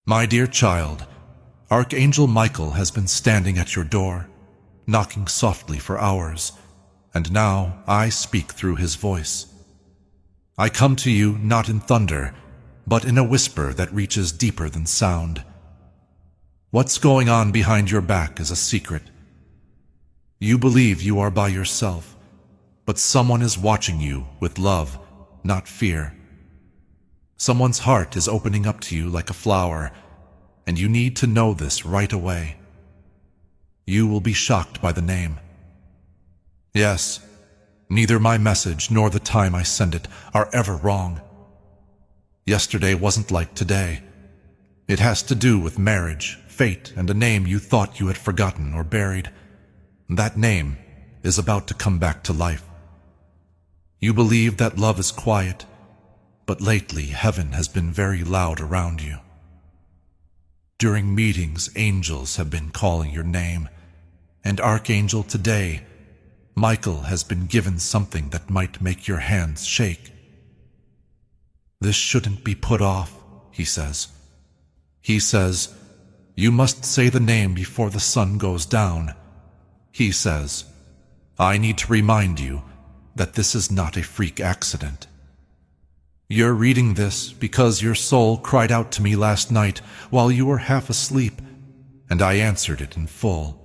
My dear child, Archangel Michael has been standing at your door, knocking softly for hours, and now I speak through his voice. I come to you not in thunder, but in a whisper that reaches deeper than sound. What's going on behind your back is a secret. You believe you are by yourself, but someone is watching you with love, not fear. Someone's heart is opening up to you like a flower, and you need to know this right away. You will be shocked by the name. Yes, neither my message nor the time I send it are ever wrong. Yesterday wasn't like today. It has to do with marriage, fate, and a name you thought you had forgotten or buried. That name is about to come back to life. You believe that love is quiet, but lately heaven has been very loud around you. During meetings, angels have been calling your name, and Archangel today, Michael, has been given something that might make your hands shake. This shouldn't be put off, he says. He says, you must say the name before the sun goes down. He says, I need to remind you that this is not a freak accident. You're reading this because your soul cried out to me last night while you were half asleep, and I answered it in full.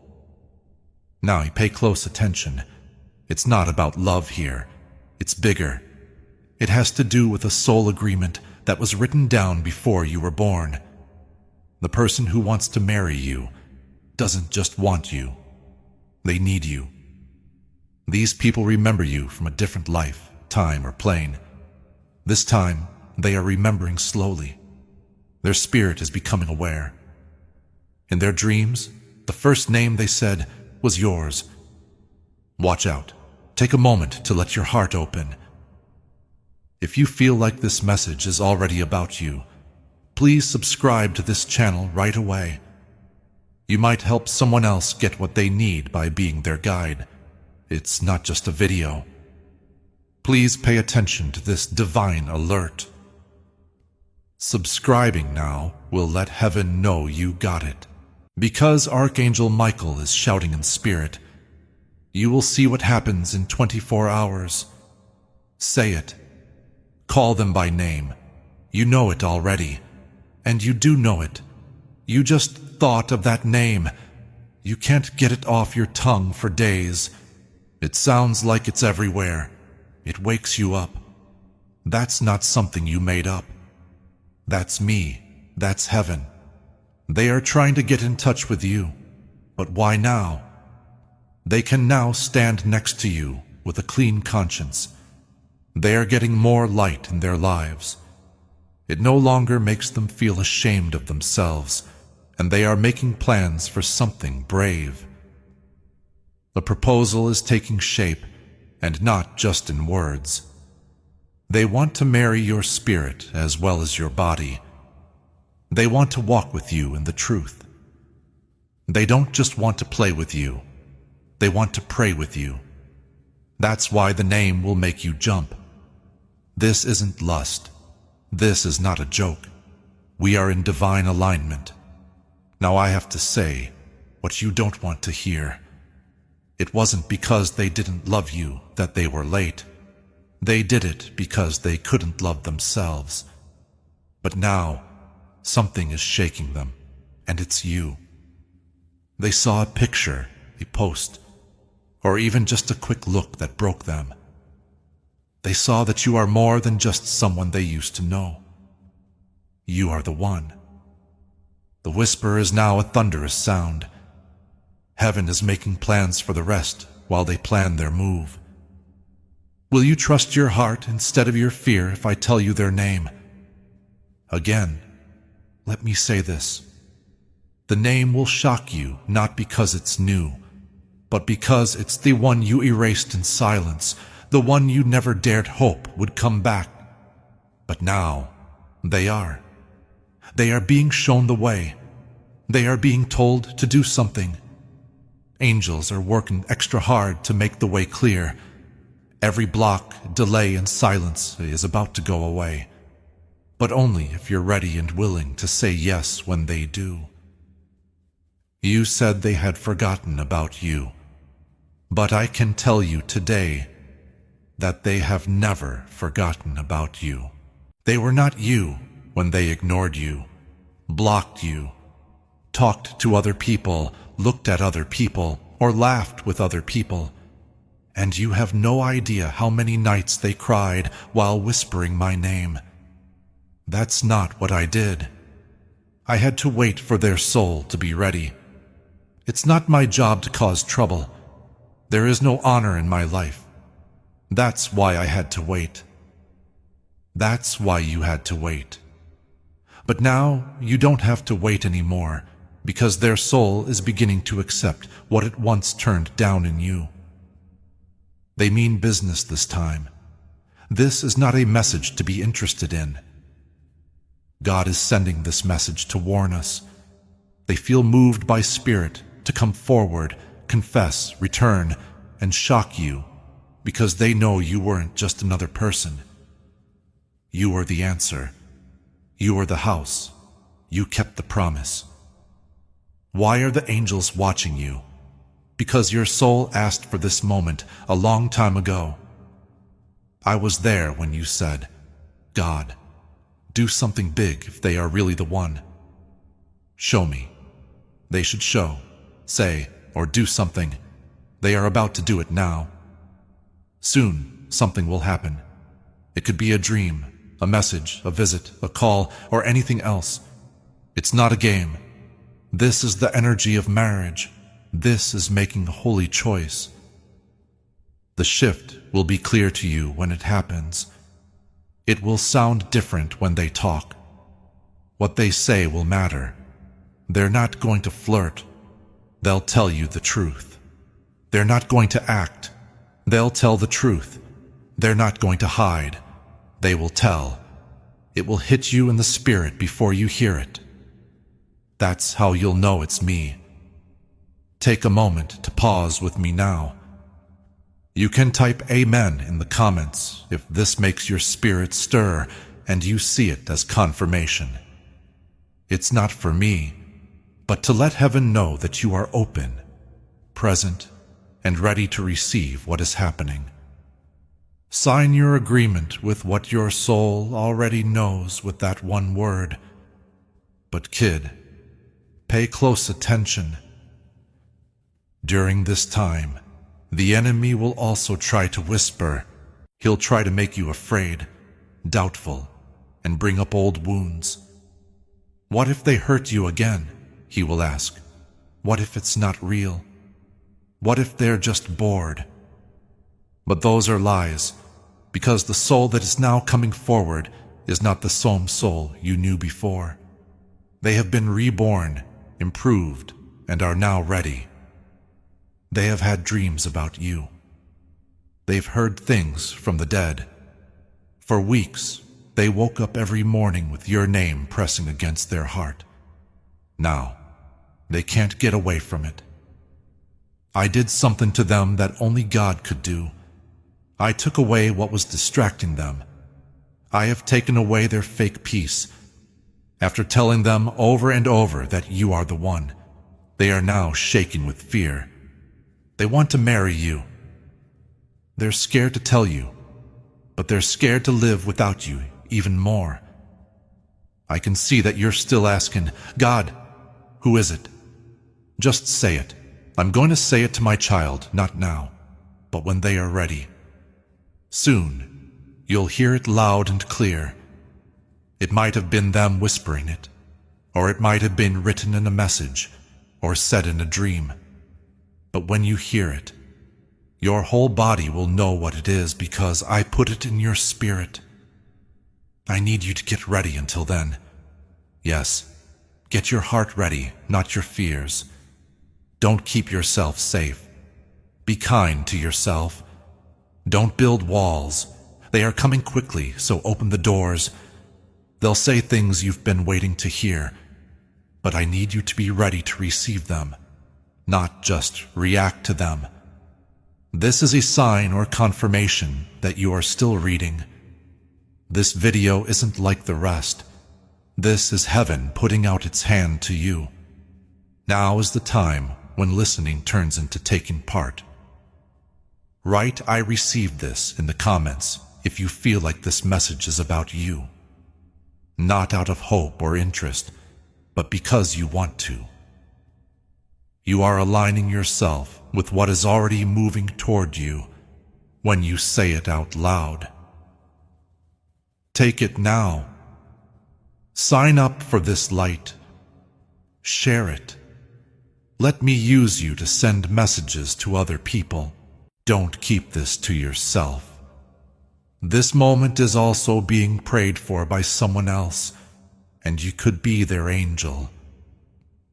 Now pay close attention. It's not about love here. It's bigger. It has to do with a soul agreement that was written down before you were born. The person who wants to marry you doesn't just want you. They need you. These people remember you from a different life, time, or plane. This time, they are remembering slowly. Their spirit is becoming aware. In their dreams, the first name they said was yours. Watch out. Take a moment to let your heart open. If you feel like this message is already about you, please subscribe to this channel right away. You might help someone else get what they need by being their guide. It's not just a video. Please pay attention to this divine alert. Subscribing now will let heaven know you got it. Because Archangel Michael is shouting in spirit, you will see what happens in 24 hours. Say it. Call them by name. You know it already. And you do know it. You just thought of that name. You can't get it off your tongue for days. It sounds like it's everywhere. It wakes you up. That's not something you made up. That's me. That's heaven. They are trying to get in touch with you. But why now? They can now stand next to you with a clean conscience. They are getting more light in their lives. It no longer makes them feel ashamed of themselves, and they are making plans for something brave. The proposal is taking shape, and not just in words. They want to marry your spirit as well as your body. They want to walk with you in the truth. They don't just want to play with you. They want to pray with you. That's why the name will make you jump. This isn't lust. This is not a joke. We are in divine alignment. Now I have to say what you don't want to hear. It wasn't because they didn't love you that they were late. They did it because they couldn't love themselves. But now, something is shaking them, and it's you. They saw a picture, a post, or even just a quick look that broke them. They saw that you are more than just someone they used to know. You are the one. The whisper is now a thunderous sound. Heaven is making plans for the rest while they plan their move. Will you trust your heart instead of your fear if I tell you their name? Again, let me say this. The name will shock you not because it's new, but because it's the one you erased in silence, the one you never dared hope would come back. But now, they are. They are being shown the way. They are being told to do something. Angels are working extra hard to make the way clear. Every block, delay, and silence is about to go away. but only if you're ready and willing to say yes when they do. You said they had forgotten about you, but I can tell you today that they have never forgotten about you. They were not you when they ignored you, blocked you, talked to other people, looked at other people, or laughed with other people. And you have no idea how many nights they cried while whispering my name. That's not what I did. I had to wait for their soul to be ready. It's not my job to cause trouble. There is no honor in my life. That's why I had to wait. That's why you had to wait. But now you don't have to wait anymore, because their soul is beginning to accept what it once turned down in you. They mean business this time. This is not a message to be interested in. God is sending this message to warn us. They feel moved by spirit to come forward, confess, return, and shock you, because they know you weren't just another person. You were the answer. You were the house. You kept the promise. Why are the angels watching you? Because your soul asked for this moment a long time ago. I was there when you said, God, do something big if they are really the one. Show me. They should show, say, or do something. They are about to do it now. Soon, something will happen. It could be a dream, a message, a visit, a call, or anything else. It's not a game. This is the energy of marriage. This is making a holy choice. The shift will be clear to you when it happens. It will sound different when they talk. What they say will matter. They're not going to flirt. They'll tell you the truth. They're not going to act. They'll tell the truth. They're not going to hide. They will tell. It will hit you in the spirit before you hear it. That's how you'll know it's me. Take a moment to pause with me now. You can type Amen in the comments if this makes your spirit stir and you see it as confirmation. It's not for me, but to let heaven know that you are open, present, and ready to receive what is happening. Sign your agreement with what your soul already knows with that one word. But kid, pay close attention. During this time, the enemy will also try to whisper. He'll try to make you afraid, doubtful, and bring up old wounds. What if they hurt you again? He will ask. What if it's not real? What if they're just bored? But those are lies, because the soul that is now coming forward is not the same soul you knew before. They have been reborn, improved, and are now ready. They have had dreams about you. They've heard things from the dead. For weeks, they woke up every morning with your name pressing against their heart. Now, they can't get away from it. I did something to them that only God could do. I took away what was distracting them. I have taken away their fake peace. After telling them over and over that you are the one, they are now shaking with fear. They want to marry you. They're scared to tell you, but they're scared to live without you even more. I can see that you're still asking, God, who is it? Just say it. I'm going to say it to my child, not now, but when they are ready. Soon, you'll hear it loud and clear. It might have been them whispering it, or it might have been written in a message, or said in a dream. But when you hear it, your whole body will know what it is because I put it in your spirit. I need you to get ready until then. Yes, get your heart ready, not your fears. Don't keep yourself safe. Be kind to yourself. Don't build walls. They are coming quickly, so open the doors. They'll say things you've been waiting to hear, but I need you to be ready to receive them, not just react to them. This is a sign or confirmation that you are still reading. This video isn't like the rest. This is heaven putting out its hand to you. Now is the time when listening turns into taking part. Write "I received this" in the comments if you feel like this message is about you. Not out of hope or interest, but because you want to. You are aligning yourself with what is already moving toward you when you say it out loud. Take it now. Sign up for this light. Share it. Let me use you to send messages to other people. Don't keep this to yourself. This moment is also being prayed for by someone else, and you could be their angel.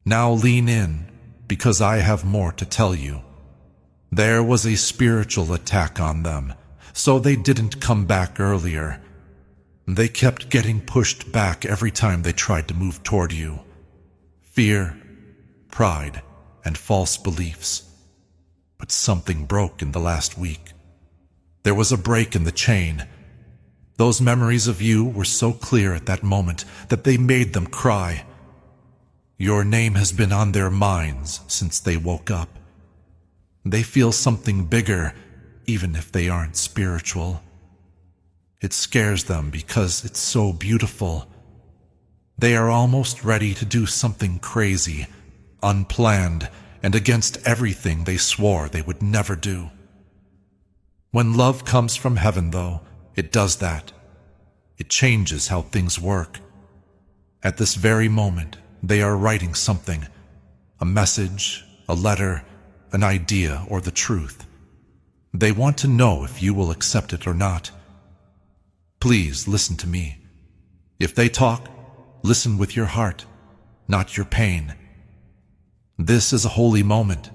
Now lean in, because I have more to tell you. There was a spiritual attack on them, so they didn't come back earlier. They kept getting pushed back every time they tried to move toward you. Fear, pride, and false beliefs. But something broke in the last week. There was a break in the chain. Those memories of you were so clear at that moment that they made them cry. Your name has been on their minds since they woke up. They feel something bigger, even if they aren't spiritual. It scares them because it's so beautiful. They are almost ready to do something crazy, unplanned, and against everything they swore they would never do. When love comes from heaven, though, it does that. It changes how things work. At this very moment, they are writing something, a message, a letter, an idea, or the truth. They want to know if you will accept it or not. Please listen to me. If they talk, listen with your heart, not your pain. This is a holy moment.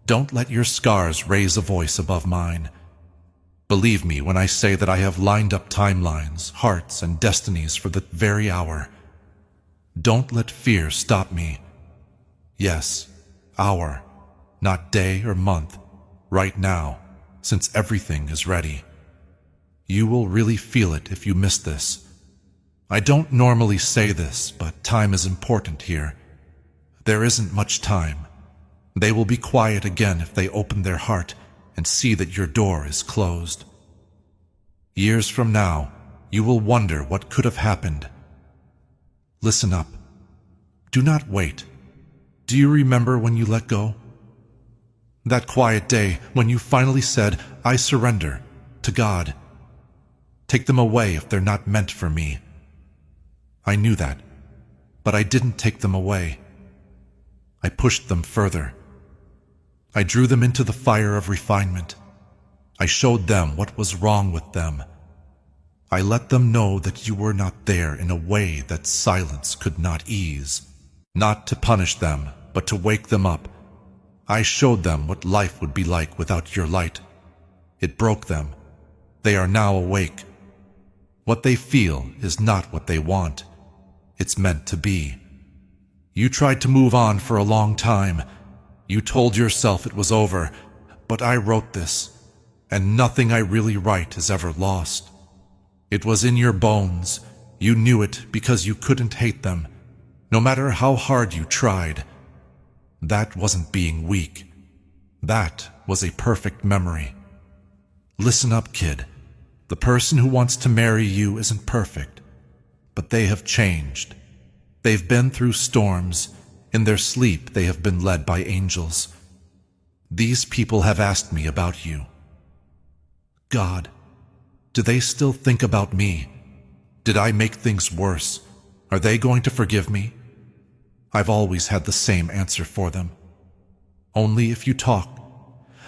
Don't let your scars raise a voice above mine. Believe me when I say that I have lined up timelines, hearts, and destinies for that very hour. Don't let fear stop me. Yes, hour, not day or month, right now, since everything is ready. You will really feel it if you miss this. I don't normally say this, but time is important here. There isn't much time. They will be quiet again if they open their heart and see that your door is closed. Years from now, you will wonder what could have happened. Listen up. Do not wait. Do you remember when you let go? That quiet day when you finally said, "I surrender," to God. Take them away if they're not meant for me. I knew that, but I didn't take them away. I pushed them further. I drew them into the fire of refinement. I showed them what was wrong with them. I let them know that you were not there in a way that silence could not ease. Not to punish them, but to wake them up. I showed them what life would be like without your light. It broke them. They are now awake. What they feel is not what they want. It's meant to be. You tried to move on for a long time. You told yourself it was over, but I wrote this, and nothing I really write is ever lost. It was in your bones. You knew it because you couldn't hate them, no matter how hard you tried. That wasn't being weak. That was a perfect memory. Listen up, kid. The person who wants to marry you isn't perfect, but they have changed. They've been through storms. In their sleep, they have been led by angels. These people have asked me about you. God, do they still think about me? Did I make things worse? Are they going to forgive me? I've always had the same answer for them. Only if you talk,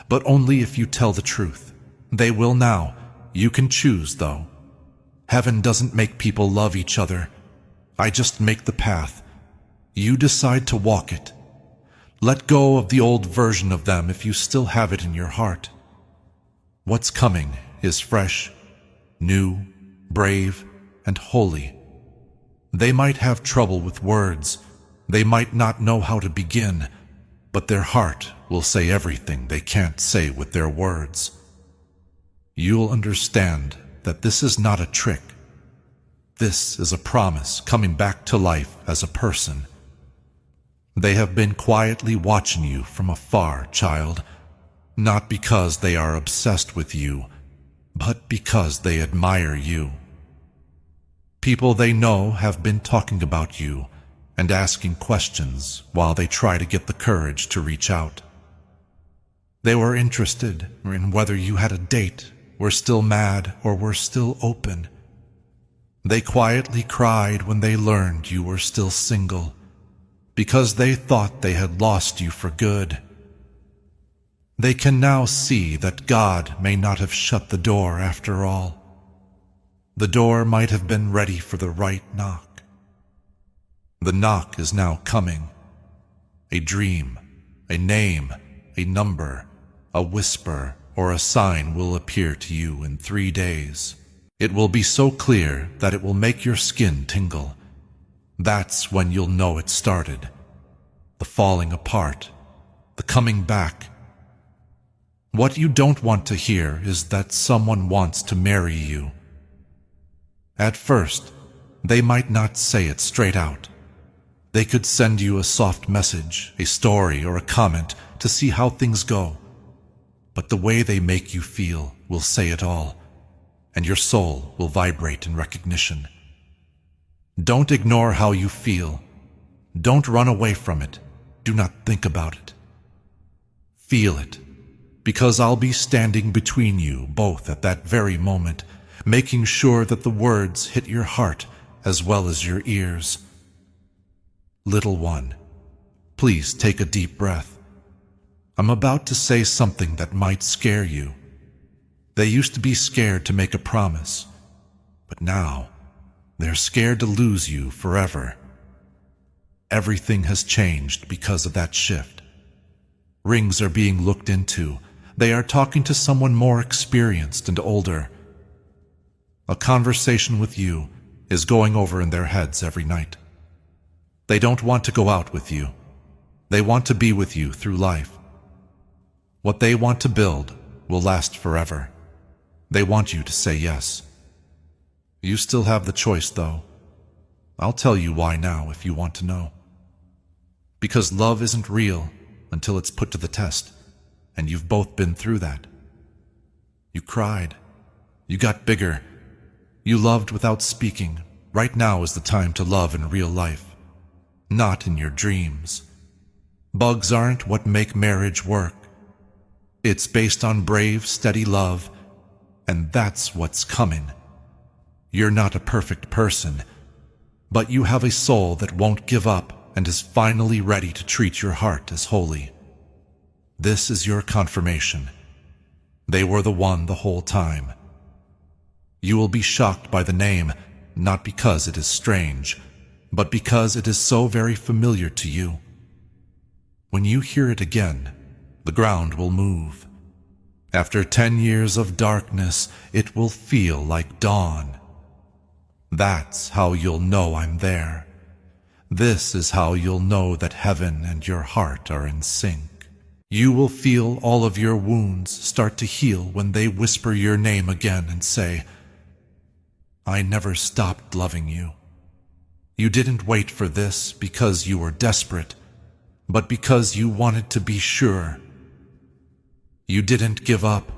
but only if you tell the truth. They will now. You can choose, though. Heaven doesn't make people love each other. I just make the path. You decide to walk it. Let go of the old version of them if you still have it in your heart. What's coming is fresh, new, brave, and holy. They might have trouble with words. They might not know how to begin, but their heart will say everything they can't say with their words. You'll understand that this is not a trick. This is a promise coming back to life as a person. They have been quietly watching you from afar, child, not because they are obsessed with you, but because they admire you. People they know have been talking about you and asking questions while they try to get the courage to reach out. They were interested in whether you had a date, were still mad, or were still open. They quietly cried when they learned you were still single, because they thought they had lost you for good. They can now see that God may not have shut the door after all. The door might have been ready for the right knock. The knock is now coming. A dream, a name, a number, a whisper, or a sign will appear to you in 3 days. It will be so clear that it will make your skin tingle. That's when you'll know it started. The falling apart, the coming back. What you don't want to hear is that someone wants to marry you. At first, they might not say it straight out. They could send you a soft message, a story, or a comment to see how things go. But the way they make you feel will say it all, and your soul will vibrate in recognition. Don't ignore how you feel. Don't run away from it. Do not think about it. Feel it, because I'll be standing between you both at that very moment, making sure that the words hit your heart as well as your ears. Little one, please take a deep breath. I'm about to say something that might scare you. They used to be scared to make a promise, but now they're scared to lose you forever. Everything has changed because of that shift. Rings are being looked into. They are talking to someone more experienced and older. A conversation with you is going over in their heads every night. They don't want to go out with you. They want to be with you through life. What they want to build will last forever. They want you to say yes. You still have the choice, though. I'll tell you why now if you want to know. Because love isn't real until it's put to the test, and you've both been through that. You cried. You got bigger. You loved without speaking. Right now is the time to love in real life, not in your dreams. Bugs aren't what make marriage work. It's based on brave, steady love, and that's what's coming. You're not a perfect person, but you have a soul that won't give up and is finally ready to treat your heart as holy. This is your confirmation. They were the one the whole time. You will be shocked by the name, not because it is strange, but because it is so very familiar to you. When you hear it again, the ground will move. After 10 years of darkness, it will feel like dawn. That's how you'll know I'm there. This is how you'll know that heaven and your heart are in sync. You will feel all of your wounds start to heal when they whisper your name again and say, I never stopped loving you. You didn't wait for this because you were desperate, but because you wanted to be sure. You didn't give up.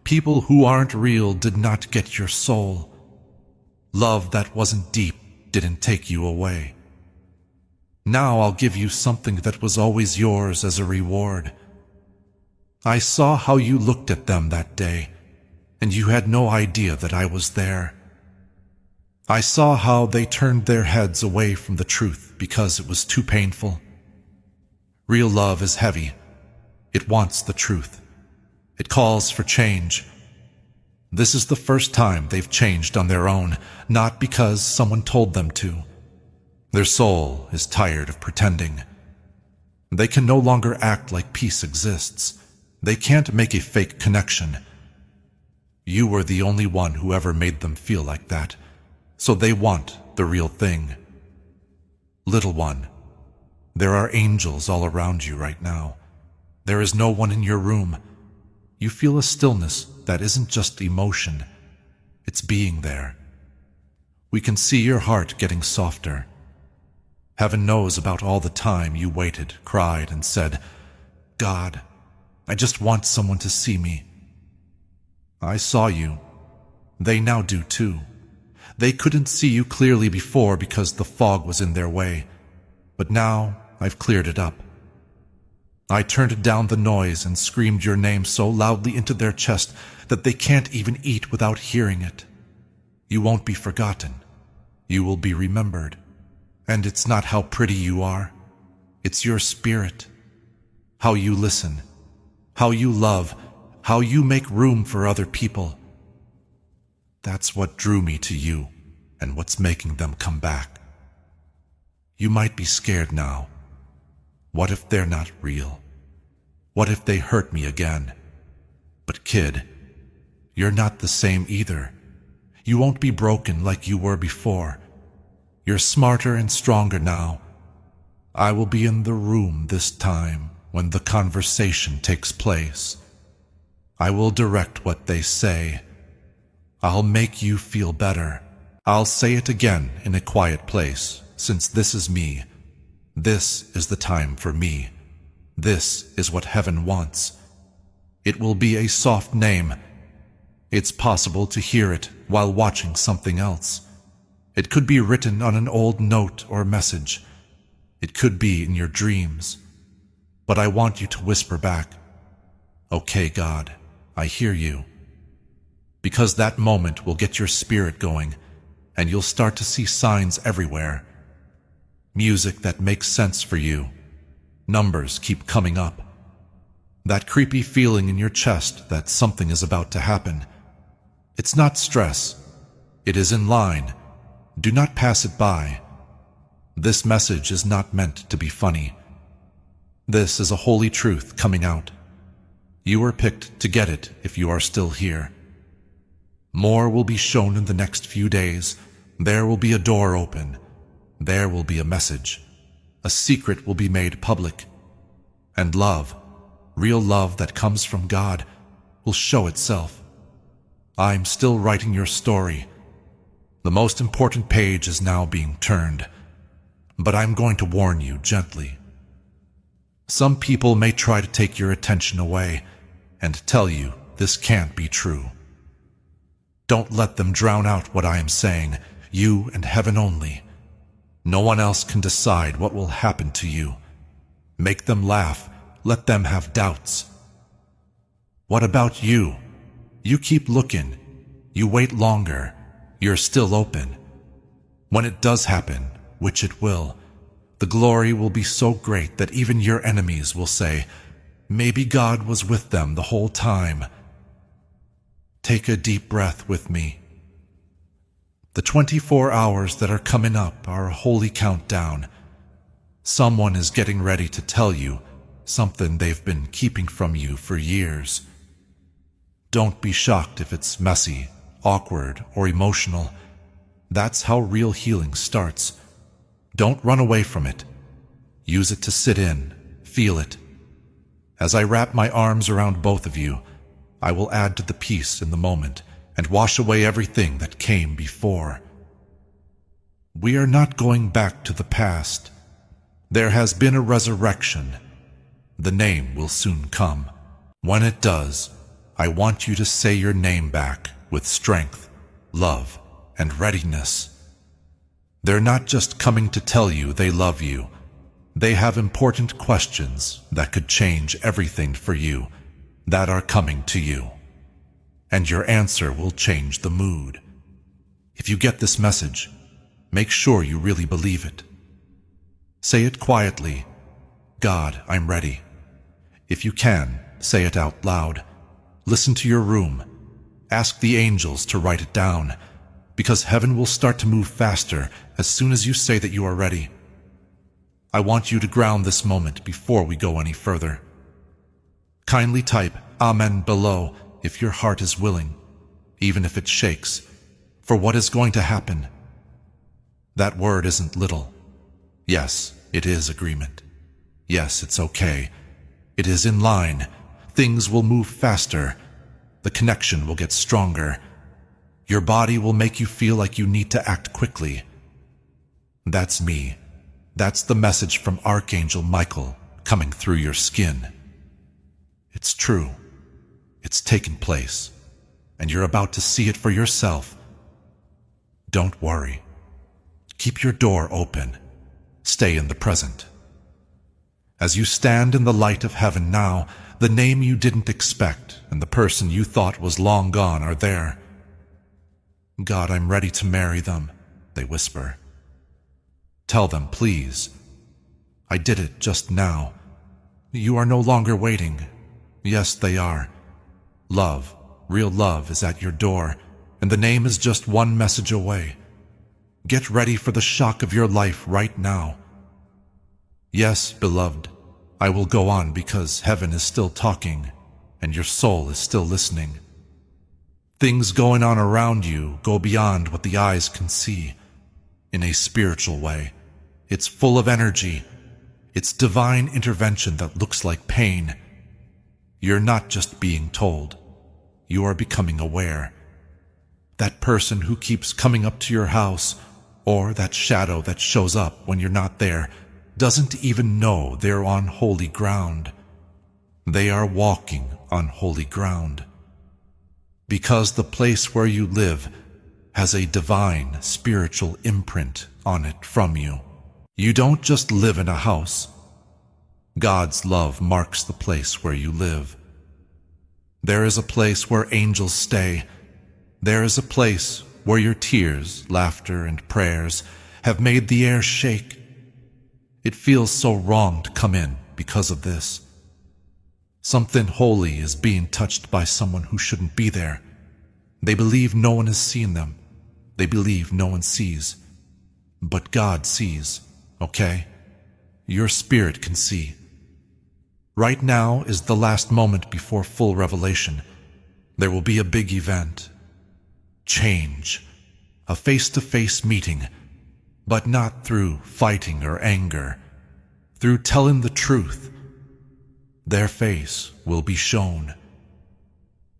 People who aren't real did not get your soul. Love that wasn't deep didn't take you away. Now I'll give you something that was always yours as a reward. I saw how you looked at them that day, and you had no idea that I was there. I saw how they turned their heads away from the truth because it was too painful. Real love is heavy. It wants the truth. It calls for change. This is the first time they've changed on their own, not because someone told them to. Their soul is tired of pretending. They can no longer act like peace exists. They can't make a fake connection. You were the only one who ever made them feel like that, so they want the real thing. Little one, there are angels all around you right now. There is no one in your room. You feel a stillness that isn't just emotion. It's being there. We can see your heart getting softer. Heaven knows about all the time you waited, cried, and said, God, I just want someone to see me. I saw you. They now do too. They couldn't see you clearly before because the fog was in their way, but now I've cleared it up. I turned down the noise and screamed your name so loudly into their chest that they can't even eat without hearing it. You won't be forgotten. You will be remembered. And it's not how pretty you are. It's your spirit. How you listen. How you love. How you make room for other people. That's what drew me to you and what's making them come back. You might be scared now. What if they're not real? What if they hurt me again? But kid, you're not the same either. You won't be broken like you were before. You're smarter and stronger now. I will be in the room this time when the conversation takes place. I will direct what they say. I'll make you feel better. I'll say it again in a quiet place, since this is me. This is the time for me. This is what heaven wants. It will be a soft name. It's possible to hear it while watching something else. It could be written on an old note or message. It could be in your dreams. But I want you to whisper back, okay, God, I hear you. Because that moment will get your spirit going, and you'll start to see signs everywhere. Music that makes sense for you. Numbers keep coming up. That creepy feeling in your chest that something is about to happen. It's not stress. It is in line. Do not pass it by. This message is not meant to be funny. This is a holy truth coming out. You were picked to get it if you are still here. More will be shown in the next few days. There will be a door open. There will be a message. A secret will be made public. And love, real love that comes from God, will show itself. I'm still writing your story. The most important page is now being turned. But I'm going to warn you gently. Some people may try to take your attention away and tell you this can't be true. Don't let them drown out what I am saying, you and heaven only. No one else can decide what will happen to you. Make them laugh, let them have doubts. What about you? You keep looking. You wait longer. You're still open. When it does happen, which it will, the glory will be so great that even your enemies will say, maybe God was with them the whole time. Take a deep breath with me. The 24 hours that are coming up are a holy countdown. Someone is getting ready to tell you something they've been keeping from you for years. Don't be shocked if it's messy, awkward, or emotional. That's how real healing starts. Don't run away from it. Use it to sit in, feel it. As I wrap my arms around both of you, I will add to the peace in the moment and wash away everything that came before. We are not going back to the past. There has been a resurrection. The name will soon come. When it does, I want you to say your name back with strength, love, and readiness. They're not just coming to tell you they love you. They have important questions that could change everything for you that are coming to you. And your answer will change the mood. If you get this message, make sure you really believe it. Say it quietly, God, I'm ready. If you can, say it out loud. Listen to your room. Ask the angels to write it down, because heaven will start to move faster as soon as you say that you are ready. I want you to ground this moment before we go any further. Kindly type Amen below if your heart is willing, even if it shakes, for what is going to happen. That word isn't little. Yes, it is agreement. Yes, it's okay. It is in line. Things will move faster. The connection will get stronger. Your body will make you feel like you need to act quickly. That's me. That's the message from Archangel Michael coming through your skin. It's true. It's taken place, and you're about to see it for yourself. Don't worry. Keep your door open. Stay in the present. As you stand in the light of heaven now, the name you didn't expect and the person you thought was long gone are there. God, I'm ready to marry them, they whisper. Tell them, please. I did it just now. You are no longer waiting. Yes, they are. Love, real love, is at your door, and the name is just one message away. Get ready for the shock of your life right now. Yes, beloved, I will go on because heaven is still talking, and your soul is still listening. Things going on around you go beyond what the eyes can see. In a spiritual way, it's full of energy. It's divine intervention that looks like pain. You're not just being told. You are becoming aware. That person who keeps coming up to your house, or that shadow that shows up when you're not there, doesn't even know they're on holy ground. They are walking on holy ground. Because the place where you live has a divine spiritual imprint on it from you. You don't just live in a house. God's love marks the place where you live. There is a place where angels stay. There is a place where your tears, laughter, and prayers have made the air shake. It feels so wrong to come in because of this. Something holy is being touched by someone who shouldn't be there. They believe no one has seen them. They believe no one sees. But God sees, okay? Your spirit can see. Right now is the last moment before full revelation. There will be a big event. Change. A face-to-face meeting. But not through fighting or anger. Through telling the truth. Their face will be shown.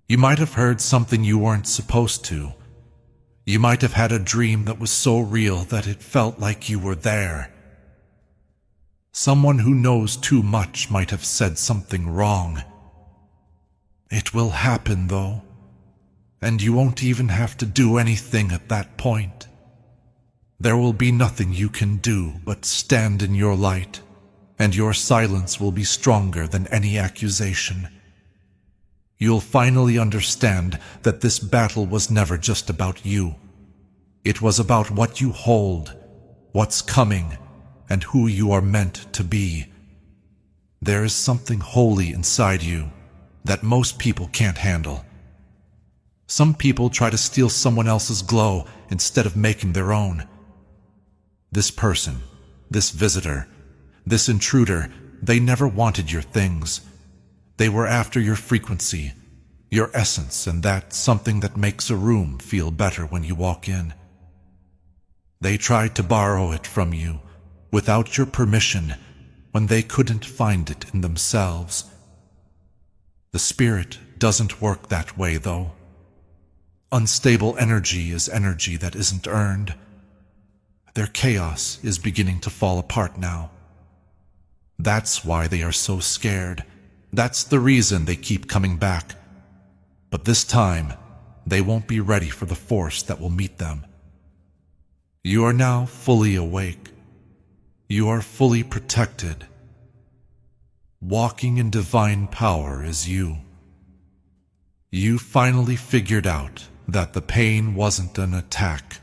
You might have heard something you weren't supposed to. You might have had a dream that was so real that it felt like you were there. Someone who knows too much might have said something wrong. It will happen, though, and you won't even have to do anything at that point. There will be nothing you can do but stand in your light, and your silence will be stronger than any accusation. You'll finally understand that this battle was never just about you. It was about what you hold, what's coming, and who you are meant to be. There is something holy inside you that most people can't handle. Some people try to steal someone else's glow instead of making their own. This person, this visitor, this intruder, they never wanted your things. They were after your frequency, your essence, and that something that makes a room feel better when you walk in. They tried to borrow it from you without your permission when they couldn't find it in themselves. The spirit doesn't work that way, though. Unstable energy is energy that isn't earned. Their chaos is beginning to fall apart now. That's why they are so scared. That's the reason they keep coming back. But this time, they won't be ready for the force that will meet them. You are now fully awake. You are fully protected. Walking in divine power is you. You finally figured out that the pain wasn't an attack.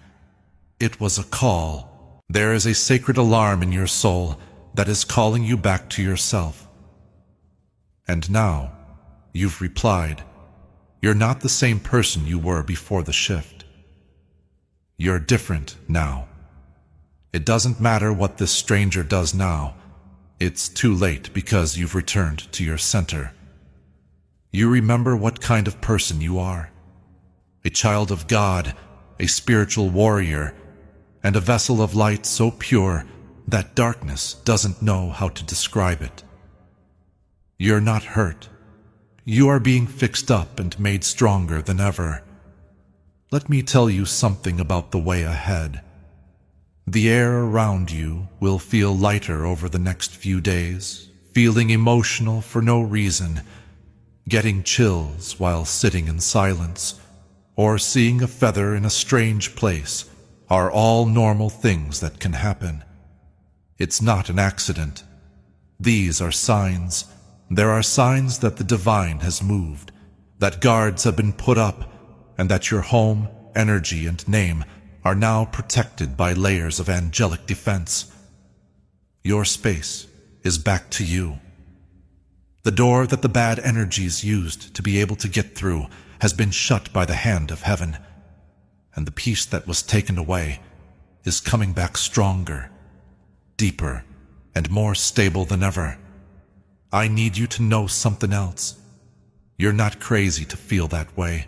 It was a call. There is a sacred alarm in your soul that is calling you back to yourself. And now, you've replied. You're not the same person you were before the shift. You're different now. It doesn't matter what this stranger does now. It's too late because you've returned to your center. You remember what kind of person you are. A child of God, a spiritual warrior, and a vessel of light so pure that darkness doesn't know how to describe it. You're not hurt. You are being fixed up and made stronger than ever. let me tell you something about the way ahead. The air around you will feel lighter over the next few days, feeling emotional for no reason, getting chills while sitting in silence, or seeing a feather in a strange place are all normal things that can happen. It's not an accident. These are signs. There are signs that the divine has moved, that guards have been put up, and that your home, energy, and name are now protected by layers of angelic defense. Your space is back to you. The door that the bad energies used to be able to get through has been shut by the hand of heaven, and the peace that was taken away is coming back stronger, deeper, and more stable than ever. I need you to know something else. You're not crazy to feel that way.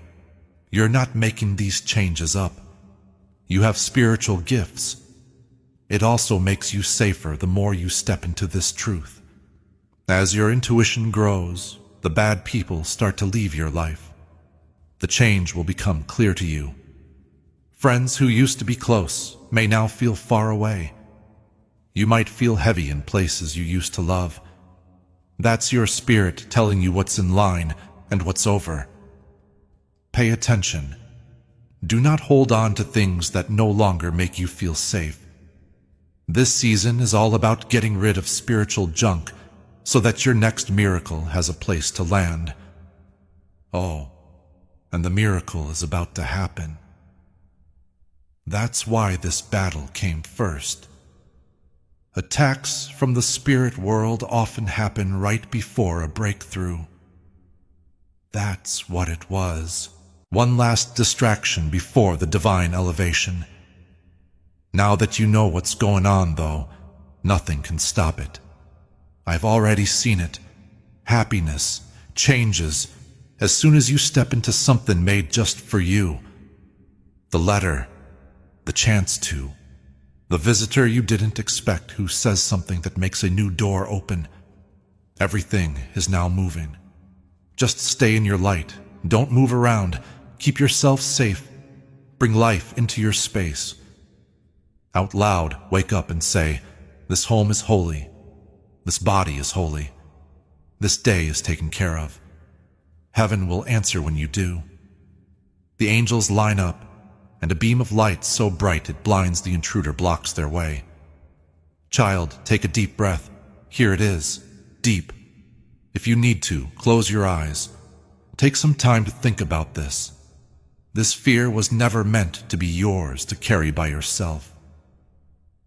You're not making these changes up. You have spiritual gifts. It also makes you safer the more you step into this truth. As your intuition grows, the bad people start to leave your life. The change will become clear to you. Friends who used to be close may now feel far away. You might feel heavy in places you used to love. That's your spirit telling you what's in line and what's over. Pay attention. Do not hold on to things that no longer make you feel safe. This season is all about getting rid of spiritual junk so that your next miracle has a place to land. Oh, and the miracle is about to happen. That's why this battle came first. Attacks from the spirit world often happen right before a breakthrough. That's what it was. One last distraction before the divine elevation. Now that you know what's going on, though, nothing can stop it. I've already seen it. Happiness changes as soon as you step into something made just for you. The letter, the chance to, the visitor you didn't expect who says something that makes a new door open. Everything is now moving. Just stay in your light. Don't move around. Keep yourself safe. Bring life into your space. Out loud, wake up and say, this home is holy. This body is holy. This day is taken care of. Heaven will answer when you do. The angels line up, and a beam of light so bright it blinds the intruder blocks their way. Child, take a deep breath. Here it is, deep. If you need to, close your eyes. Take some time to think about this. This fear was never meant to be yours to carry by yourself.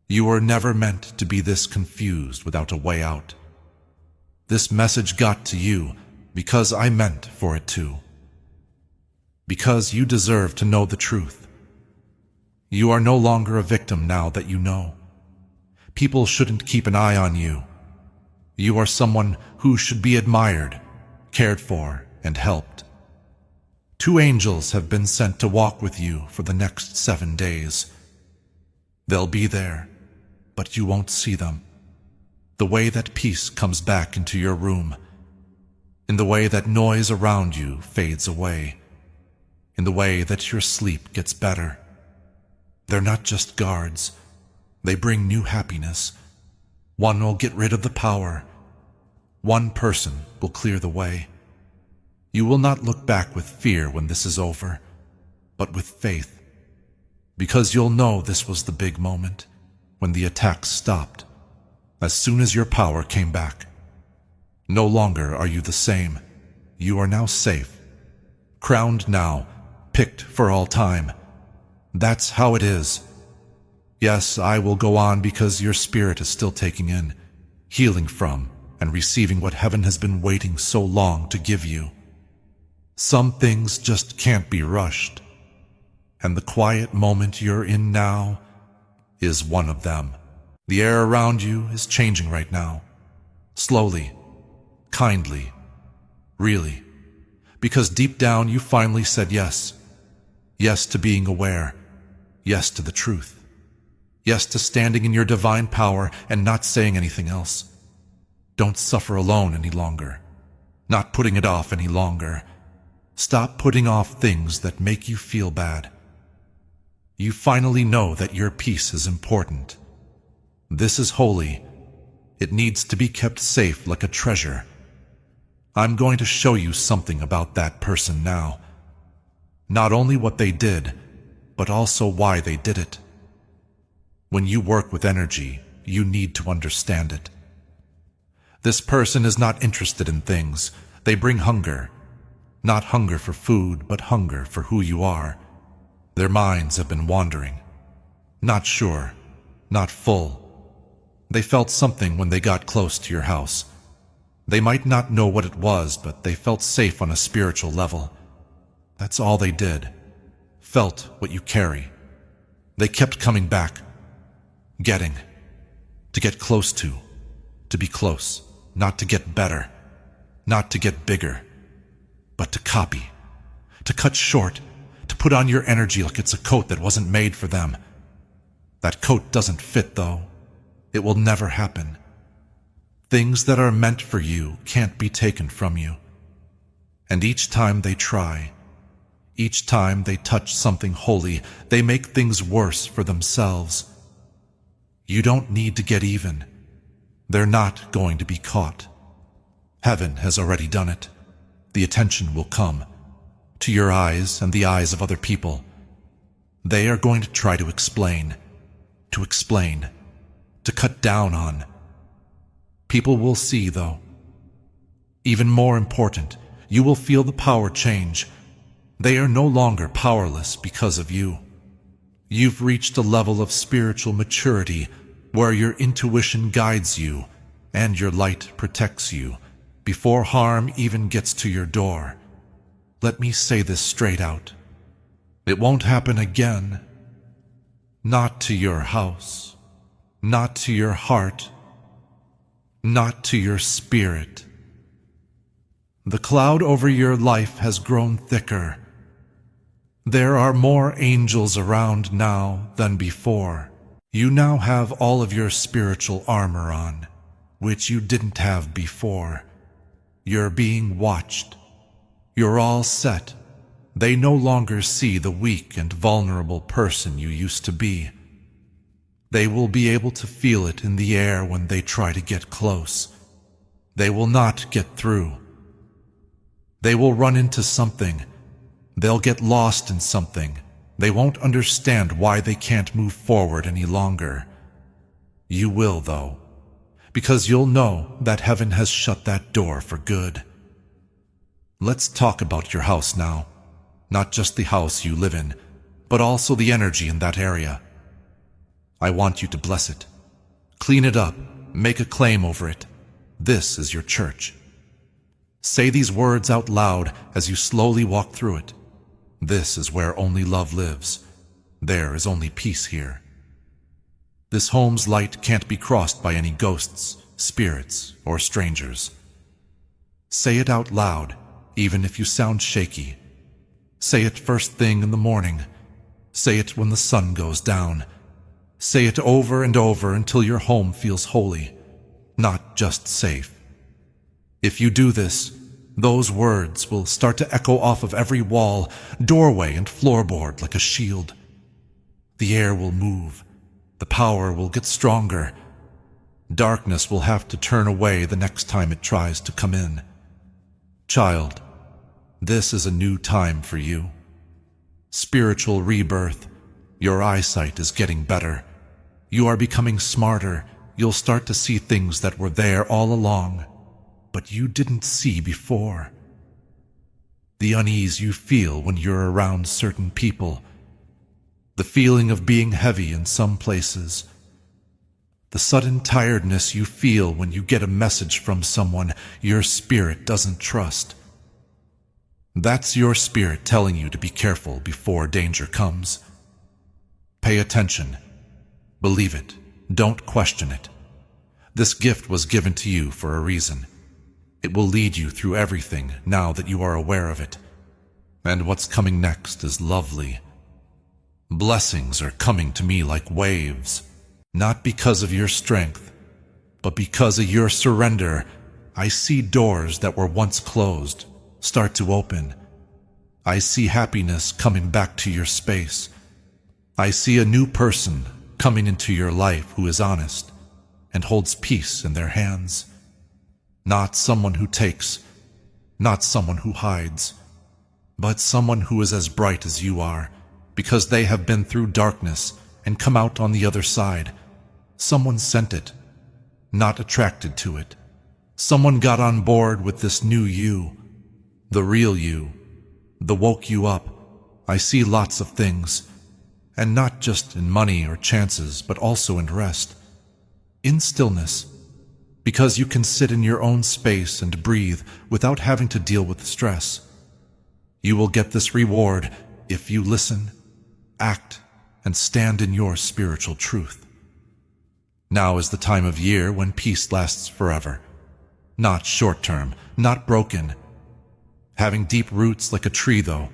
You were never meant to be this confused without a way out. This message got to you because I meant for it to. Because you deserve to know the truth. You are no longer a victim now that you know. People shouldn't keep an eye on you. You are someone who should be admired, cared for, and helped. 2 angels have been sent to walk with you for the next 7 days. They'll be there, but you won't see them. The way that peace comes back into your room, in the way that noise around you fades away, in the way that your sleep gets better. They're not just guards. They bring new happiness. One will get rid of the power. One person will clear the way. You will not look back with fear when this is over, but with faith, because you'll know this was the big moment, when the attacks stopped, as soon as your power came back. No longer are you the same. You are now safe, crowned now, picked for all time. That's how it is. Yes, I will go on because your spirit is still taking in, healing from, and receiving what heaven has been waiting so long to give you. Some things just can't be rushed, and the quiet moment you're in now is one of them. The air around you is changing right now, slowly, kindly, really, because deep down you finally said yes. Yes to being aware, yes to the truth, yes to standing in your divine power and not saying anything else. Don't suffer alone any longer, not putting it off any longer. Stop putting off things that make you feel bad. You finally know that your peace is important. This is holy. It needs to be kept safe like a treasure. I'm going to show you something about that person now. Not only what they did, but also why they did it. When you work with energy, you need to understand it. This person is not interested in things. They bring hunger. Not hunger for food, but hunger for who you are. Their minds have been wandering. Not sure, not full. They felt something when they got close to your house. They might not know what it was, but they felt safe on a spiritual level. That's all they did. Felt what you carry. They kept coming back. Getting. To get close to. To be close. Not to get better. Not to get bigger. But to copy. To cut short. To put on your energy like it's a coat that wasn't made for them. That coat doesn't fit, though. It will never happen. Things that are meant for you can't be taken from you. And each time they try, each time they touch something holy, they make things worse for themselves. You don't need to get even. They're not going to be caught. Heaven has already done it. The attention will come. To your eyes and the eyes of other people. They are going to try to explain. To cut down on. People will see, though. Even more important, you will feel the power change. They are no longer powerless because of you. You've reached a level of spiritual maturity where your intuition guides you and your light protects you before harm even gets to your door. Let me say this straight out. It won't happen again. Not to your house. Not to your heart. Not to your spirit. The cloud over your life has grown thicker. There are more angels around now than before. You now have all of your spiritual armor on, which you didn't have before. You're being watched. You're all set. They no longer see the weak and vulnerable person you used to be. They will be able to feel it in the air when they try to get close. They will not get through. They will run into something. They'll get lost in something. They won't understand why they can't move forward any longer. You will, though, because you'll know that heaven has shut that door for good. Let's talk about your house now. Not just the house you live in, but also the energy in that area. I want you to bless it. Clean it up. Make a claim over it. This is your church. Say these words out loud as you slowly walk through it. This is where only love lives. There is only peace here. This home's light can't be crossed by any ghosts, spirits, or strangers. Say it out loud, even if you sound shaky. Say it first thing in the morning. Say it when the sun goes down. Say it over and over until your home feels holy, not just safe. If you do this, those words will start to echo off of every wall, doorway, and floorboard like a shield. The air will move. The power will get stronger. Darkness will have to turn away the next time it tries to come in. Child, this is a new time for you. Spiritual rebirth. Your eyesight is getting better. You are becoming smarter. You'll start to see things that were there all along, but you didn't see before. The unease you feel when you're around certain people. The feeling of being heavy in some places. The sudden tiredness you feel when you get a message from someone your spirit doesn't trust. That's your spirit telling you to be careful before danger comes. Pay attention. Believe it. Don't question it. This gift was given to you for a reason. It will lead you through everything now that you are aware of it. And what's coming next is lovely. Blessings are coming to me like waves, not because of your strength, but because of your surrender. I see doors that were once closed start to open. I see happiness coming back to your space. I see a new person coming into your life who is honest and holds peace in their hands. Not someone who takes, not someone who hides, but someone who is as bright as you are, because they have been through darkness and come out on the other side. Someone sent it, not attracted to it. Someone got on board with this new you, the real you, the woke you up. I see lots of things, and not just in money or chances, but also in rest, in stillness, because you can sit in your own space and breathe without having to deal with stress. You will get this reward if you listen, act, and stand in your spiritual truth. Now is the time of year when peace lasts forever, not short-term, not broken. Having deep roots like a tree, though,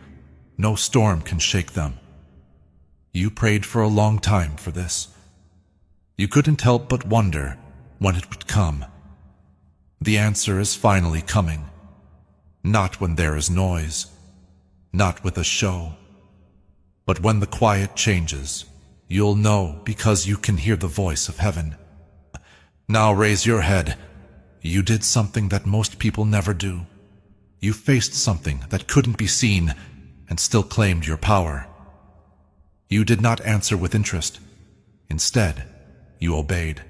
no storm can shake them. You prayed for a long time for this. You couldn't help but wonder when it would come. The answer is finally coming, not when there is noise, not with a show, but when the quiet changes. You'll know because you can hear the voice of heaven. Now raise your head. You did something that most people never do. You faced something that couldn't be seen and still claimed your power. You did not answer with interest. Instead, you obeyed.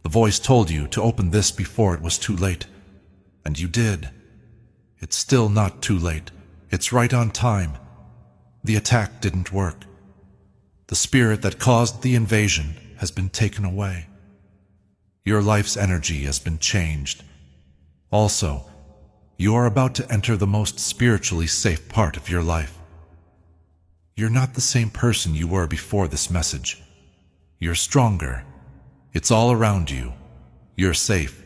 The voice told you to open this before it was too late, and you did. It's still not too late. It's right on time. The attack didn't work. The spirit that caused the invasion has been taken away. Your life's energy has been changed. Also, you are about to enter the most spiritually safe part of your life. You're not the same person you were before this message. You're stronger. It's all around you. You're safe.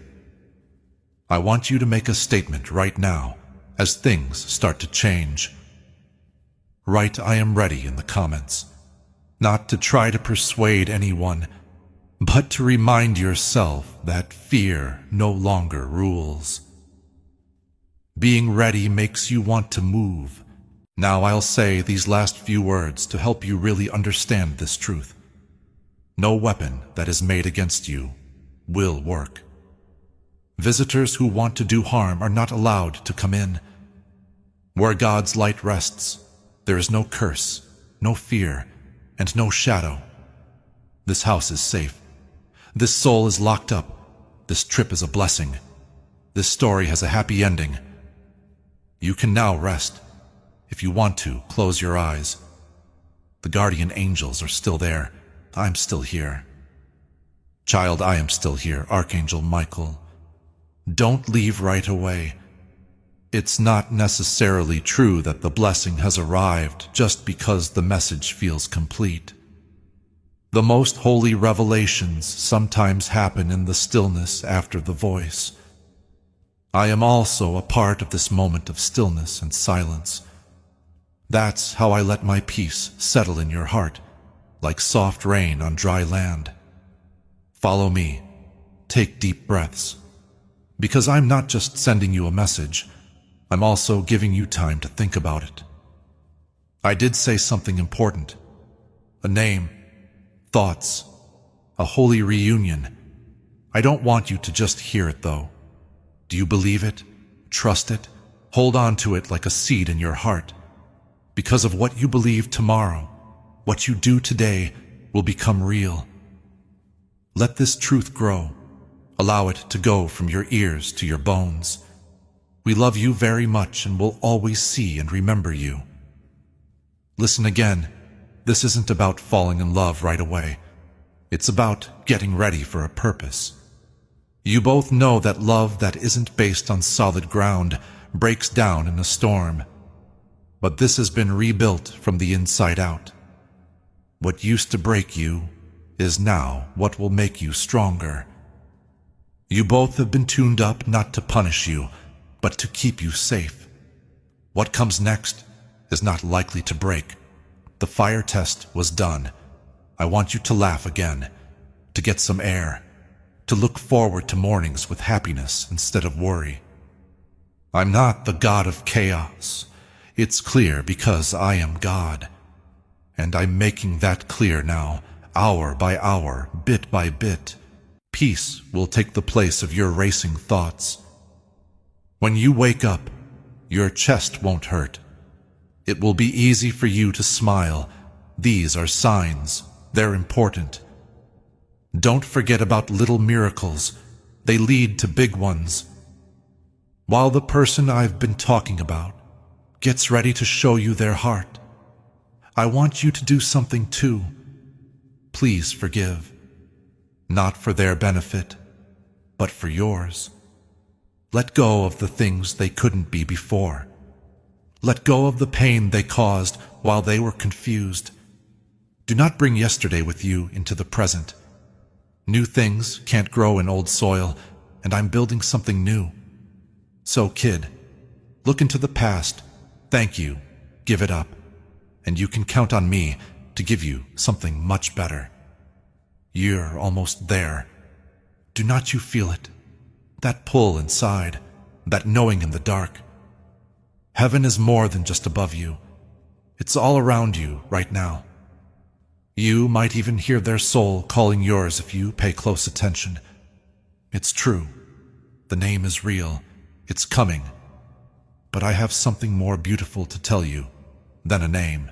I want you to make a statement right now as things start to change. Write "I am ready" in the comments, not to try to persuade anyone, but to remind yourself that fear no longer rules. Being ready makes you want to move. Now I'll say these last few words to help you really understand this truth. No weapon that is made against you will work. Visitors who want to do harm are not allowed to come in. Where God's light rests, there is no curse, no fear, and no shadow. This house is safe. This soul is locked up. This trip is a blessing. This story has a happy ending. You can now rest. If you want to, close your eyes. The guardian angels are still there. I'm still here. Child, I am still here, Archangel Michael. Don't leave right away. It's not necessarily true that the blessing has arrived just because the message feels complete. The most holy revelations sometimes happen in the stillness after the voice. I am also a part of this moment of stillness and silence. That's how I let my peace settle in your heart, like soft rain on dry land. Follow me. Take deep breaths. Because I'm not just sending you a message, I'm also giving you time to think about it. I did say something important. A name, thoughts, a holy reunion. I don't want you to just hear it, though. Do you believe it? Trust it? Hold on to it like a seed in your heart. Because of what you believe tomorrow, what you do today will become real. Let this truth grow. Allow it to go from your ears to your bones. We love you very much and will always see and remember you. Listen again. This isn't about falling in love right away. It's about getting ready for a purpose. You both know that love that isn't based on solid ground breaks down in a storm. But this has been rebuilt from the inside out. What used to break you is now what will make you stronger. You both have been tuned up not to punish you, but to keep you safe. What comes next is not likely to break. The fire test was done. I want you to laugh again, to get some air, to look forward to mornings with happiness instead of worry. I'm not the God of chaos. It's clear because I am God. And I'm making that clear now, hour by hour, bit by bit. Peace will take the place of your racing thoughts. When you wake up, your chest won't hurt. It will be easy for you to smile. These are signs. They're important. Don't forget about little miracles. They lead to big ones. While the person I've been talking about gets ready to show you their heart, I want you to do something too. Please forgive. Not for their benefit, but for yours. Let go of the things they couldn't be before. Let go of the pain they caused while they were confused. Do not bring yesterday with you into the present. New things can't grow in old soil, and I'm building something new. So, kid, look into the past, thank you, give it up, and you can count on me to give you something much better. You're almost there. Do not you feel it? That pull inside, that knowing in the dark. Heaven is more than just above you. It's all around you right now. You might even hear their soul calling yours if you pay close attention. It's true. The name is real. It's coming. But I have something more beautiful to tell you than a name.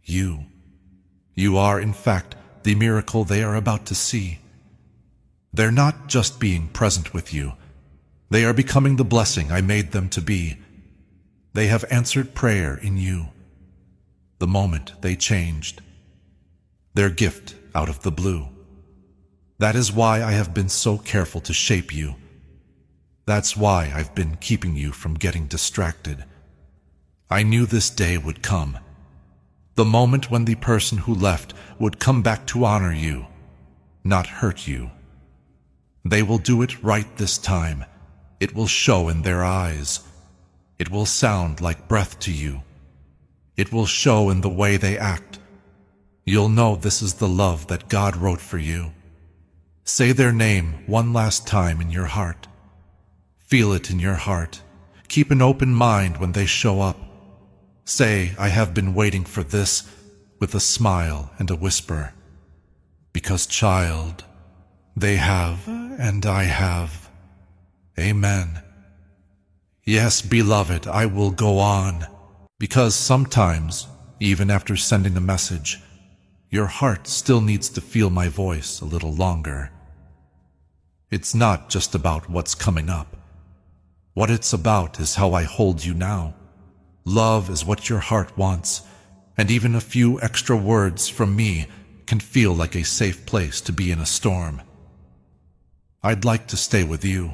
You. You are, in fact, the miracle they are about to see. They're not just being present with you. They are becoming the blessing I made them to be. They have answered prayer in you. The moment they changed. Their gift out of the blue. That is why I have been so careful to shape you. That's why I've been keeping you from getting distracted. I knew this day would come. The moment when the person who left would come back to honor you, not hurt you. They will do it right this time. It will show in their eyes. It will sound like breath to you. It will show in the way they act. You'll know this is the love that God wrote for you. Say their name one last time in your heart. Feel it in your heart. Keep an open mind when they show up. Say, I have been waiting for this, with a smile and a whisper. Because, child, they have, and I have. Amen. Yes, beloved, I will go on. Because sometimes, even after sending a message, your heart still needs to feel my voice a little longer. It's not just about what's coming up. What it's about is how I hold you now. Love is what your heart wants, and even a few extra words from me can feel like a safe place to be in a storm. I'd like to stay with you.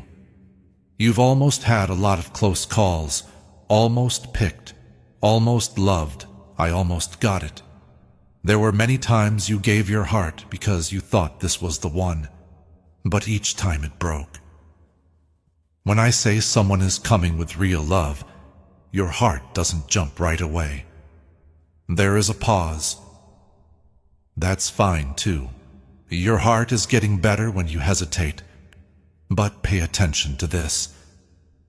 You've almost had a lot of close calls, almost picked, almost loved. I almost got it. There were many times you gave your heart because you thought this was the one, but each time it broke. When I say someone is coming with real love, your heart doesn't jump right away. There is a pause. That's fine too. Your heart is getting better when you hesitate. But pay attention to this.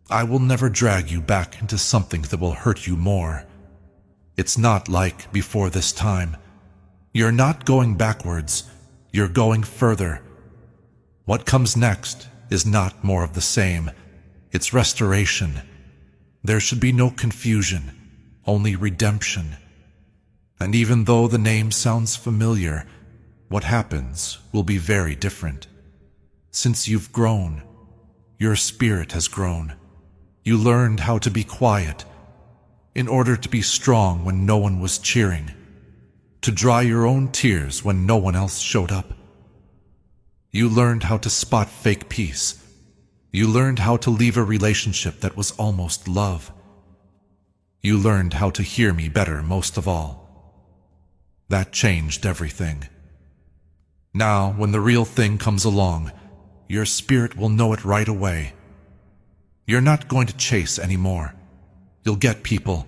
I will never drag you back into something that will hurt you more. It's not like before this time. You're not going backwards. You're going further. What comes next is not more of the same. It's restoration. There should be no confusion, only redemption. And even though the name sounds familiar, what happens will be very different. Since you've grown, your spirit has grown. You learned how to be quiet in order to be strong when no one was cheering, to dry your own tears when no one else showed up. You learned how to spot fake peace. You learned how to leave a relationship that was almost love. You learned how to hear me better most of all. That changed everything. Now, when the real thing comes along, your spirit will know it right away. You're not going to chase anymore. You'll get people.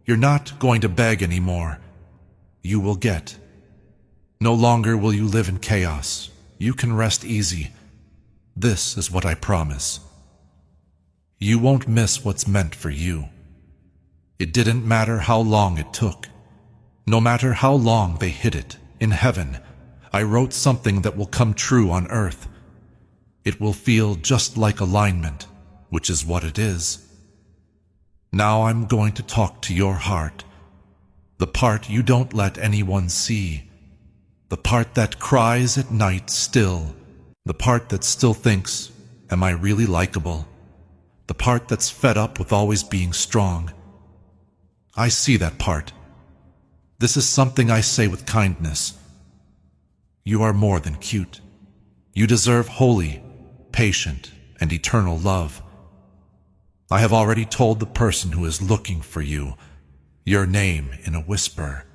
You're not going to beg anymore. You will get. No longer will you live in chaos. You can rest easy. This is what I promise. You won't miss what's meant for you. It didn't matter how long it took. No matter how long they hid it, in heaven, I wrote something that will come true on earth. It will feel just like alignment, which is what it is. Now I'm going to talk to your heart, the part you don't let anyone see, the part that cries at night still, the part that still thinks, am I really likable? The part that's fed up with always being strong. I see that part. This is something I say with kindness. You are more than cute. You deserve holy, patient, and eternal love. I have already told the person who is looking for you your name in a whisper.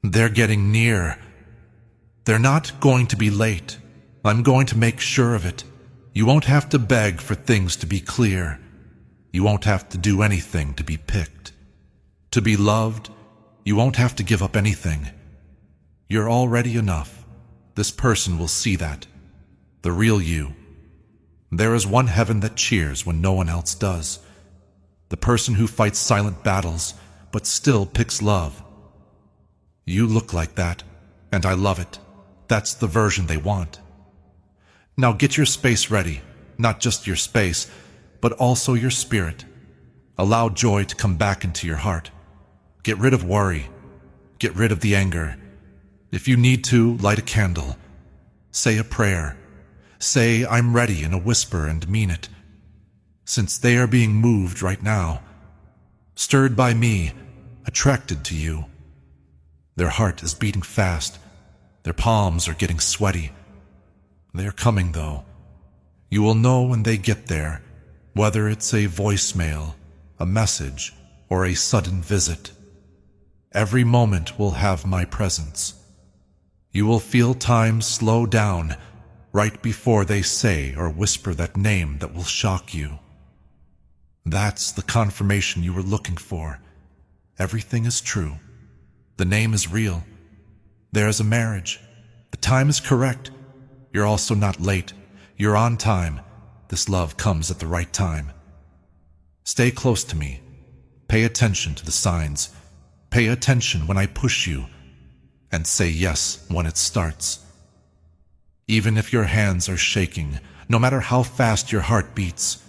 They're getting near. They're not going to be late. I'm going to make sure of it. You won't have to beg for things to be clear. You won't have to do anything to be picked. To be loved, you won't have to give up anything. You're already enough. This person will see that. The real you. There is one heaven that cheers when no one else does. The person who fights silent battles, but still picks love. You look like that, and I love it. That's the version they want. Now get your space ready, not just your space, but also your spirit. Allow joy to come back into your heart. Get rid of worry. Get rid of the anger. If you need to, light a candle. Say a prayer. Say, I'm ready in a whisper and mean it. Since they are being moved right now, stirred by me, attracted to you. Their heart is beating fast. Their palms are getting sweaty. They're coming, though. You will know when they get there, whether it's a voicemail, a message, or a sudden visit. Every moment will have my presence. You will feel time slow down right before they say or whisper that name that will shock you. That's the confirmation you were looking for. Everything is true. The name is real. There is a marriage. The time is correct. You're also not late. You're on time. This love comes at the right time. Stay close to me. Pay attention to the signs. Pay attention when I push you. And say yes when it starts. Even if your hands are shaking, no matter how fast your heart beats,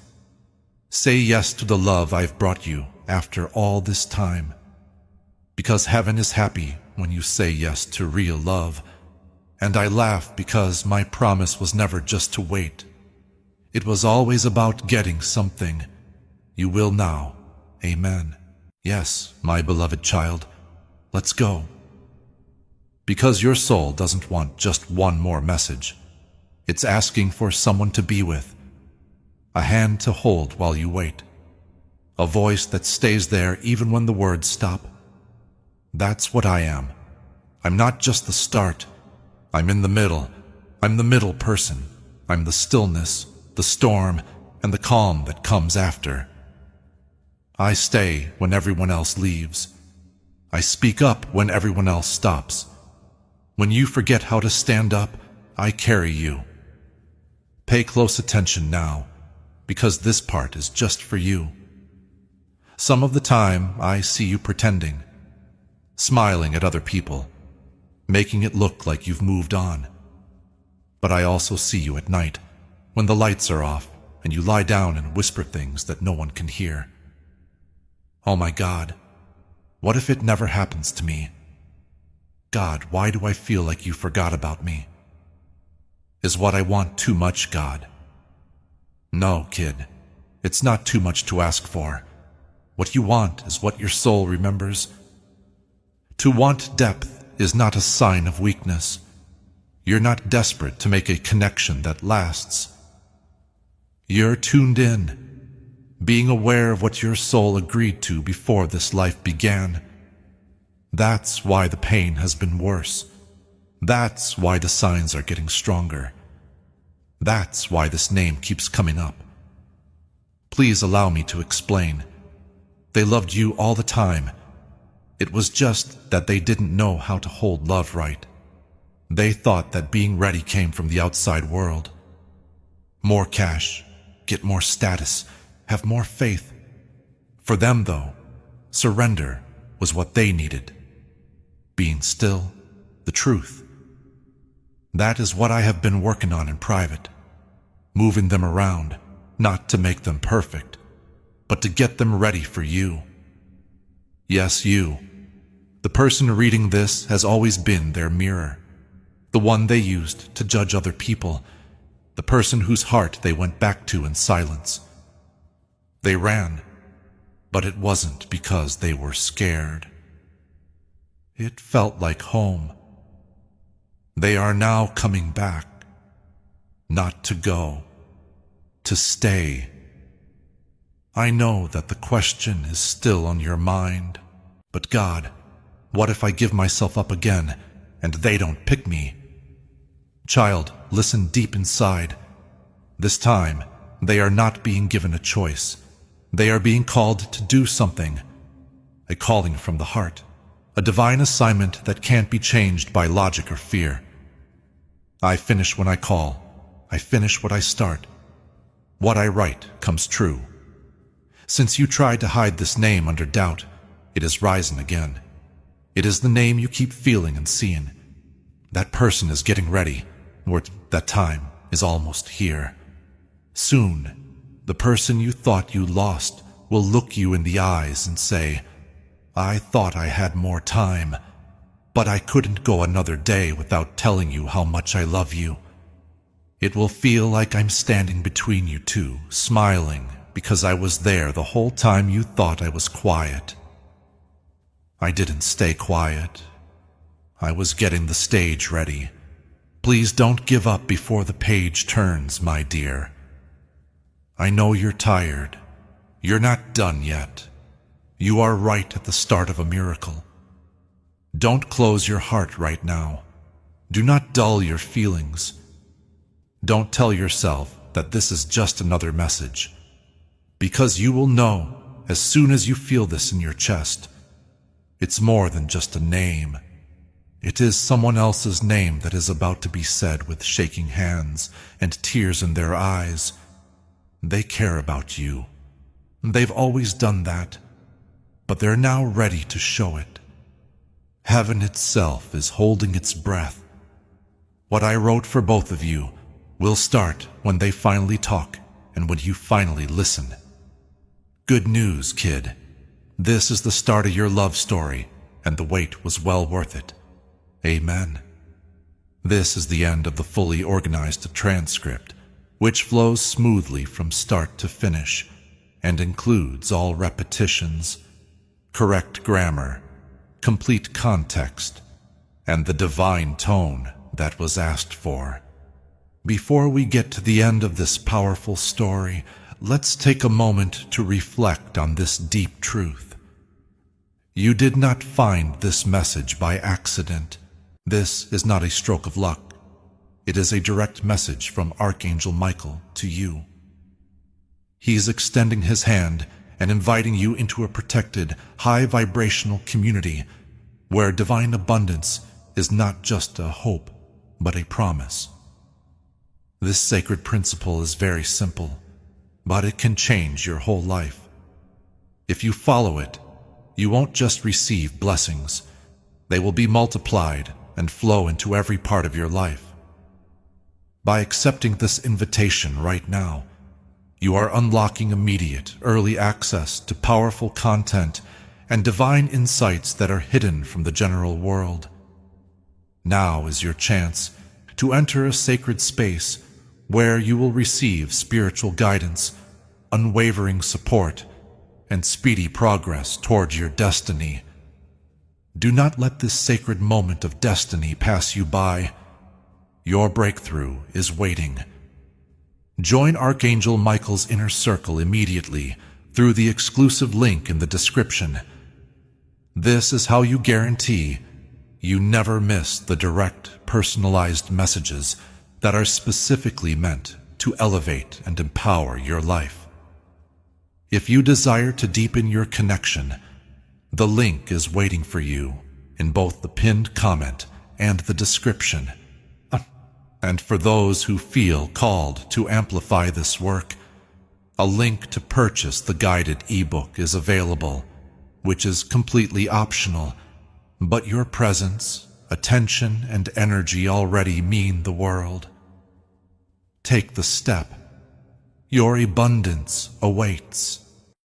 say yes to the love I've brought you after all this time. Because heaven is happy when you say yes to real love. And I laugh because my promise was never just to wait. It was always about getting something. You will now. Amen. Yes, my beloved child, let's go. Because your soul doesn't want just one more message. It's asking for someone to be with. A hand to hold while you wait. A voice that stays there even when the words stop. That's what I am. I'm not just the start. I'm in the middle. I'm the middle person. I'm the stillness, the storm, and the calm that comes after. I stay when everyone else leaves. I speak up when everyone else stops. When you forget how to stand up, I carry you. Pay close attention now, because this part is just for you. Some of the time, I see you pretending, smiling at other people, making it look like you've moved on. But I also see you at night, when the lights are off and you lie down and whisper things that no one can hear. Oh my God, what if it never happens to me? God, why do I feel like you forgot about me? Is what I want too much, God? No, kid, it's not too much to ask for. What you want is what your soul remembers. To want depth is not a sign of weakness. You're not desperate to make a connection that lasts. You're tuned in, being aware of what your soul agreed to before this life began. That's why the pain has been worse. That's why the signs are getting stronger. That's why this name keeps coming up. Please allow me to explain. They loved you all the time. It was just that they didn't know how to hold love right. They thought that being ready came from the outside world. More cash, get more status, have more faith. For them, though, surrender was what they needed. being still, the truth. That is what I have been working on in private, moving them around, not to make them perfect, but to get them ready for you. Yes, you. The person reading this has always been their mirror, the one they used to judge other people, the person whose heart they went back to in silence. They ran, but it wasn't because they were scared. It felt like home. They are now coming back, not to go, to stay. I know that the question is still on your mind, but God, what if I give myself up again and they don't pick me? Child, listen deep inside. This time, they are not being given a choice. They are being called to do something, a calling from the heart, a divine assignment that can't be changed by logic or fear. I finish when I call. I finish what I start. What I write comes true. Since you tried to hide this name under doubt, it is risen again. It is the name you keep feeling and seeing. That person is getting ready, or that time is almost here. Soon, the person you thought you lost will look you in the eyes and say, I thought I had more time, but I couldn't go another day without telling you how much I love you. It will feel like I'm standing between you two, smiling, because I was there the whole time you thought I was quiet. I didn't stay quiet. I was getting the stage ready. Please don't give up before the page turns, my dear. I know you're tired. You're not done yet. You are right at the start of a miracle. Don't close your heart right now. Do not dull your feelings. Don't tell yourself that this is just another message, because you will know as soon as you feel this in your chest. It's more than just a name. It is someone else's name that is about to be said with shaking hands and tears in their eyes. They care about you. They've always done that, but they're now ready to show it. Heaven itself is holding its breath. What I wrote for both of you will start when they finally talk and when you finally listen. Good news, kid. This is the start of your love story, and the wait was well worth it. Amen. This is the end of the fully organized transcript, which flows smoothly from start to finish and includes all repetitions, correct grammar, complete context, and the divine tone that was asked for. Before we get to the end of this powerful story, let's take a moment to reflect on this deep truth. You did not find this message by accident. This is not a stroke of luck. It is a direct message from Archangel Michael to you. He is extending his hand and inviting you into a protected, high-vibrational community where divine abundance is not just a hope, but a promise. This sacred principle is very simple, but it can change your whole life. If you follow it, you won't just receive blessings. They will be multiplied and flow into every part of your life. By accepting this invitation right now, you are unlocking immediate, early access to powerful content and divine insights that are hidden from the general world. Now is your chance to enter a sacred space where you will receive spiritual guidance, unwavering support, and speedy progress towards your destiny. Do not let this sacred moment of destiny pass you by. Your breakthrough is waiting. Join Archangel Michael's inner circle immediately through the exclusive link in the description. This is how you guarantee you never miss the direct, personalized messages that are specifically meant to elevate and empower your life. If you desire to deepen your connection, the link is waiting for you in both the pinned comment and the description. And for those who feel called to amplify this work, a link to purchase the guided ebook is available, which is completely optional. But your presence, attention, and energy already mean the world. Take the step. Your abundance awaits.